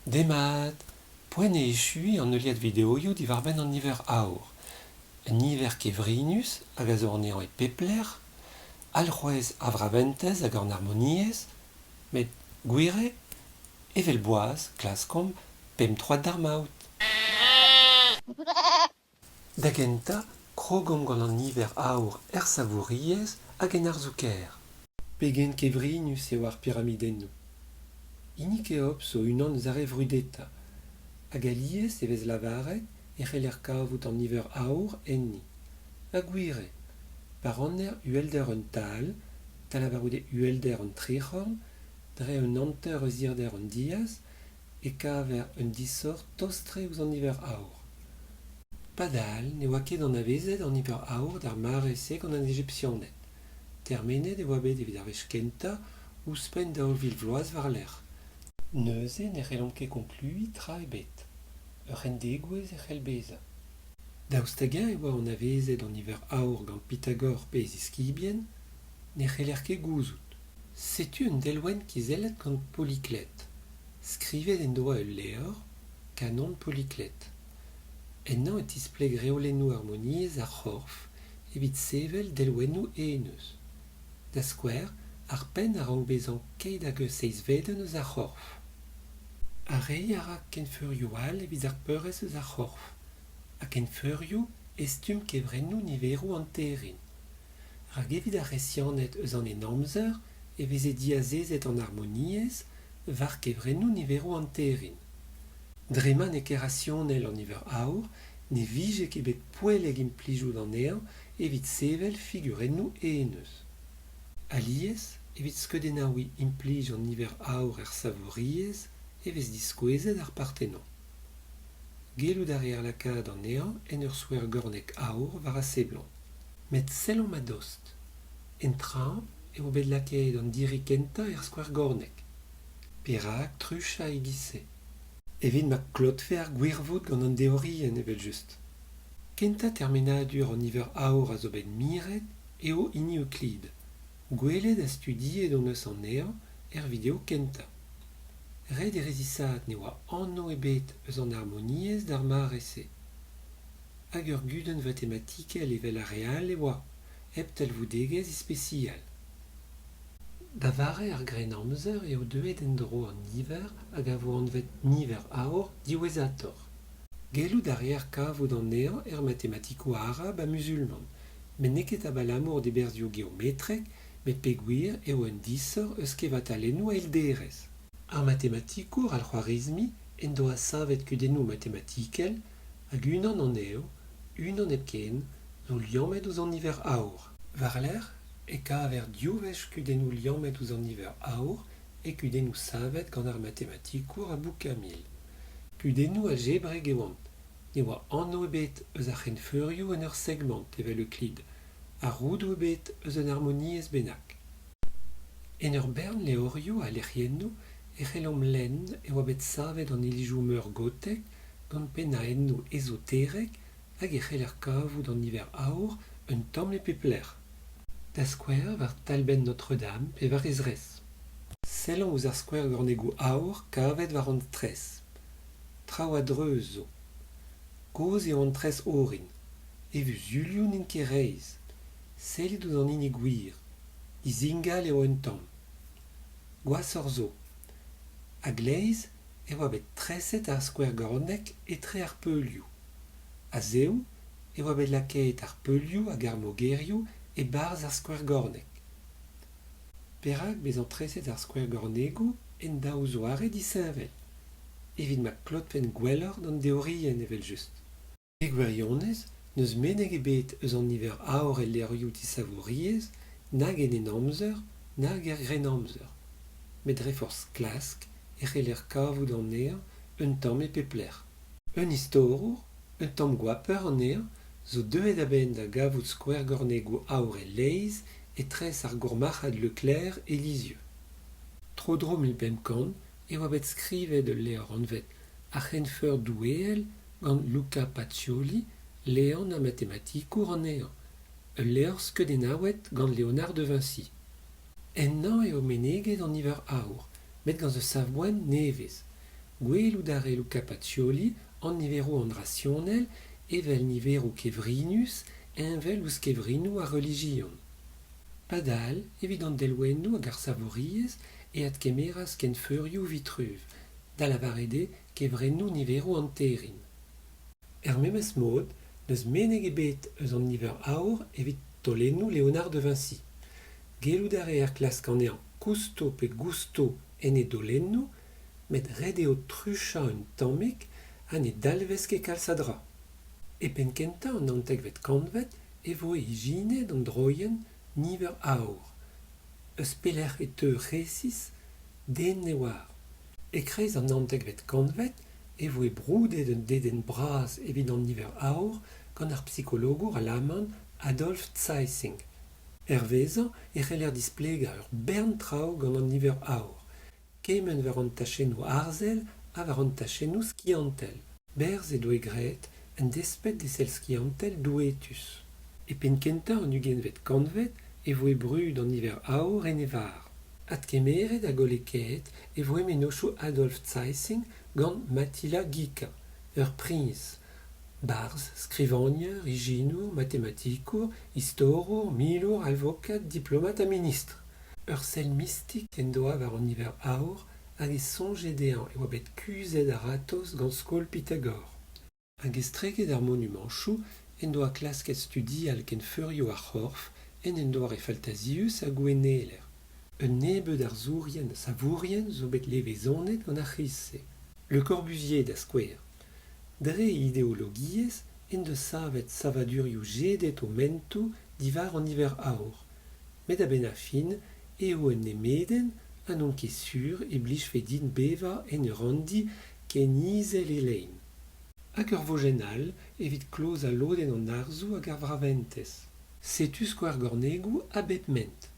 Demat, poen e chui an euliad videoioù divarbenn an niver aor. Un niver kevrinus hag a zo an ean e pepler, alc'hwez avraventez hag an harmoniez, met gwire, evel boaz, klaskomp, pem troad d'ar maout. Da genta, krogomp gant an niver aor savouriez hag en ar zouker. Pegen kevrinus eo ar piramidennoù. Inik eop zo unan zarev rudeta, hag aliez evez lavaret e c'heller kavout an niver aor enni. A gwire, par anner uelder un tal a varoude uelder un trichorn, dre un anter eus irder un diaz, e kaver un disor tostre ouz an niver aor. Padal ne oa ket an avezet an niver aor d'ar mare-se gant an Egyptianet. Termenet e oa bet evit ar vez kenta ouzhpenn da olvil vloaz war l'er. Neuze ne c'hellomp ket konklui tra ebet. Ur c'hendegouez e c'hell bezañ. Daoust-hag-eñ e oa an avezet an niver aor gant Pythagore pezh iskibien, ne c'heller ket gouzout. Setu un delwenn kizellet gant Polyklet. Skrivet en doa ul levr, kanon Polyklet. Ennañ e tispleg reolennoù harmoniez ar c'horf, evit sevel delwennoù eneus. Da skouer, ar penn a rank bezañ keit hag eus seizvedenn eus ar c'horf. A reiñ a rak kenfeurioù all evit ar peurez eus ar c'horf. A kenfeurioù estum kevrennoù niveroù an terin. Rak evit ar resianet eus an en amzer e veze diazezet an harmoniez var kevrennoù niveroù an terin. Dremañ ne kerasionel an niver aor, ne vije ket bet poueleg implijout an ean evit sevel figurennoù eneus. Aliez, evit skeudennaouiñ implij an niver aor savouriez, evez diskouezet ar partennon. Gelout a reer lakad an ean en ur souer gornek aor war a seblant. Met sellom a dost. En traoñ e oa bet lakaet an diri kenta skouer gornek. Perak trucha e gise. Evit ma klotfe ar gwirvout gant an deorien evel just. Kenta termenadur an niver aor a zo bet miret eo hini Euclid. Gwelet a studiet on eus an ean video kenta. Red e rezisat ne oa anno ebet eus an harmoniez d'ar mare-se. Hag ur guden matematikel evel a real e oa, hep talvoudegezh ispecial. Da vare ar gren amzer eo deuet en dro an niver hag a vo an vet niver aor diouezator. Gelout a reer kavout an ean matematikoù arab a musulman, men neket a balamour de berzioù geometrek, met peguir eo un disor eus ket vatalennoù a ilderez. Ar matematikour al c'hoarizmi en doa savet kudennoù matematikel hag unan an eo, unan ep ken, zo liammet ouz an niver aor. War l'er, e kaver diovech kudennoù liammet ouz an niver aor e kudennoù savet gant ar matematikour a boukamil. Kudennoù algebreg e oant, ne oa anno ebet eus ar c'henfeurioù en ur segment evel Euclid, a roudou ebet eus un harmoniez bennak. En ur bern leorioù a lec'hiennoù e c'hellom lenn e oa bet savet an ilijoù meur gotek gant pennaennoù ezoterek hag e c'heller kavout an niver aor un tamm e pepler. Da skouer war talbenn Notre-Dame pe war ezrez. Sellan ouz ar skouer gornegou aor kavet war an tres. Traoù a dreuz zo. Goz eo an tres orin. Evus Julioù n'int ket reiz. Sellit ouz an hini gwir. Dizingal eo un tamm. Gwasoc'h zo. A gleiz e oa bet treset ar skouer gornek etre ar peulioù. A zeo e oa bet lakaet ar peulioù hag ar mogerioù e barz ar skouer gornek. Perak bez an treset ar skouer gornegoù en daou zo are disheñvel. Evit ma klotfen gwelloc'h d'an deorien evel just. E gwirionez, neus meneg ebet eus an niver aor lerioù disavouriez, nag en amzer, nag er gren amzer. Met reforz klask e c'heller kavout an ean un tamm e pepler. Un istorour, un tamm gwaper an ean, zo deuet a-benn da gavout skouer gornegou aor leiz e tres ar gourmac'had Leclerc e Lisieux. Tro-drom il bemkan e oa bet skrivet ul levr an vet ar c'henfeur doueel gant Luca Pacioli, lean a matematikour an ean, ul levr skeudennaouet gant Léonard de Vinci. Ennañ eo meneget an niver aor, met gant eus savboen nevez. Gwelout arelou capaccioli an niverou an rationel evel niverou kevrinus envel ouz kevrinou a religion. Padal evit an delwennou hag ar savoriez e ad kemeras ken feurioù vitruv, da lavarede kevrennou niverou an terin. Memes mod, neus meneg ebet eus an niver aour evit tolennou Léonard de Vinci. Gelout are klask an ean Cousteau pe Gusto en e dolennou, met red eo trucha un tammig an e dalvez ket kalsadra. E pen kenta an antek vet kanvet e vo e jinet an droien niver aour. Eus pelec'h e teu resis den ne war. E kreiz an antek vet kanvet e vo e broudet un deden bras evit an niver aour gant ar psychologour alaman Adolf Zeissing. Vezañ e c'heller displega ur bern traoù gant an niver aour. Kemen war an tachennou arzel a war an tachennou skiantel. Berz e doe gret un despet desel skiantel douetus. E pen kenta an ugen vet kanvet e vo e brud an niver aour en e var. Ad kemeret a goleket e vo emenochou Adolf Zeissing gant Mattila Gika, ur prinz. Barz, skrivagner, iginour, matematikour, istorour, milour, avokat, diplomat a ministre. Ur sel mystik en doa war an niver aour hag e sonjet ean e oa bet kuzet a ratos gant skol Pythagore. Hag e streget ar monument chou en doa klasket studial ken feurioù ar c'horf en doa e faltazius a gweneler. Un nebeud ar zourien savourien zo bet levezonet gant ar c'hisse. Le Corbusier da skouer. Dre ideologiez en de savet savadurioù jedet o mentou divar an niver aour. Met a ben a fin eo en emeden an on ket sur e blij fe din beva en ur randi ken izel e lein. Hag ur vojenal evit kloz a lodenn an arzou hag ar vraventez. Setu skouar gornegou a bep ment.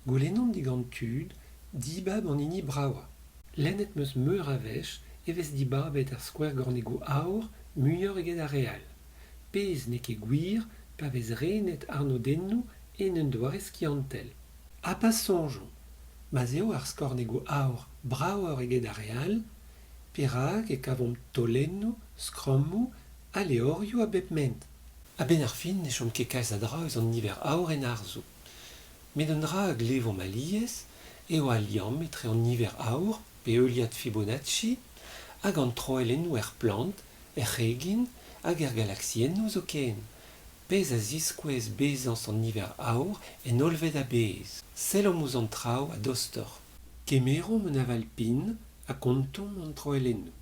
Goulennon digant tud, dibab an hini brawa. Lennet meus meur a vech evez dibabet ar skouer gornegou aour muioc'h eget a real. Pez ne ket gwir pa vez renet arnodennou en un doare skiantel. Ha pa sonjont, maz eo ar skornegou aour braouer eget a real, perak e kavont tolennou, skrommoù, a leorioù a bep ment. A ben ar fin ne chom ket kalz a dra eus an niver aour en arzo. Met un dra a glevo maliez eo a liam etre an niver aour pe euliad Fibonacci hag an troelennou er plant, er c'hegin hag er galaksiennou zo ken. Pez a ziskouez bezans an niver aour en olvet a bez. Selom ouz an traoù a dostor. Kemerom un aval pin a kontom an troelennou.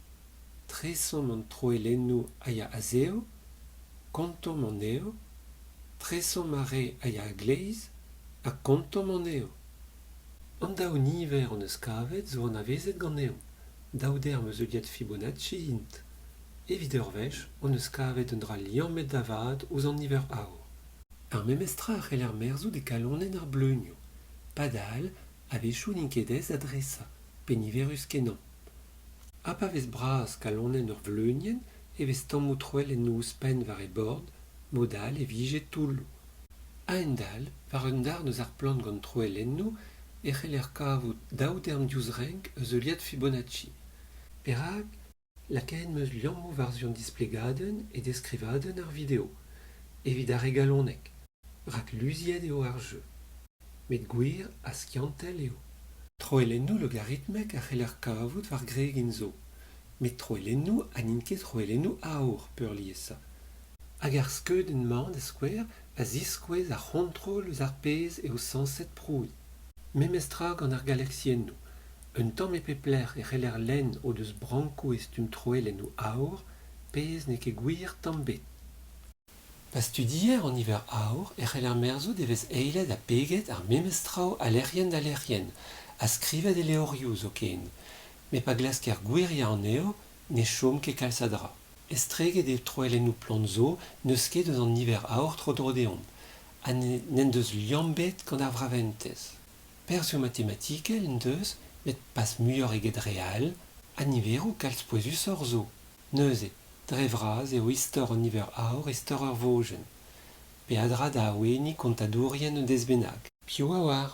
Tresom an troelennou a ya a zeo, kontom an eo, tresom a re a ya a gleiz, a kontom an eo. An daou niver an eus kavet zo an avezet gant eo. Daou der meus euliad Fibonacci int. Evit ur vech, an eus kavet un dra liammet davad ouz an niver aour. Ar memestra a c'heller merzout e kalonnen ar bleunioù. Padal a vechou ninkedez adresa, pe niverus kenan. Ha pa vez bras kalonnen ur vleunien e vez tammou troel en ouzpen war e bord, modal e vijet toulou. Ha endal, war un dar neus ar plant gant troel ennou e c'heller kavout daou derm diouzrenk eus euliad Fibonacci. Perak, lakaet meus liammou varzion displegaden e deskrivaden ar video, evit ar regalonek, rak luziet eo ar jeu. Met gwir a skiantel eo. Troelennou logarithmek a c'heller kavout war gregin zo, met troelennou a ninket troelennou aour peur liesa. Hag ar skeudenn man da skouer a ziskouez ar c'hontrol eus ar pez eo 107 prouy. Memestra gant ar galaksiennou. Un tamm e pepler e c'heller lenn o deus brankou estum troelennou aour, pez ne ket gwir tamm bet. Pa studier an niver aour e c'heller merzout evez eilet a peget ar memestrao a lerien da lerien, a skrivet e leorioù zo ken, me pa glasker gwiria an eo, ne chom ket kalsadra. Estreget e troelennou plant zo neus ket eus an niver aour tro-dro deomp, ha n'en deus liambet gant ar vraventez. Perzio matematikel en deus, met pas muioc'h eget real, ha niverou kalz pouezus hor zo. Neuze, dre vraz eo istor an niver aour istor ur vojen. Pe adra da aweni kontadourien un dezbennak. Piv a war.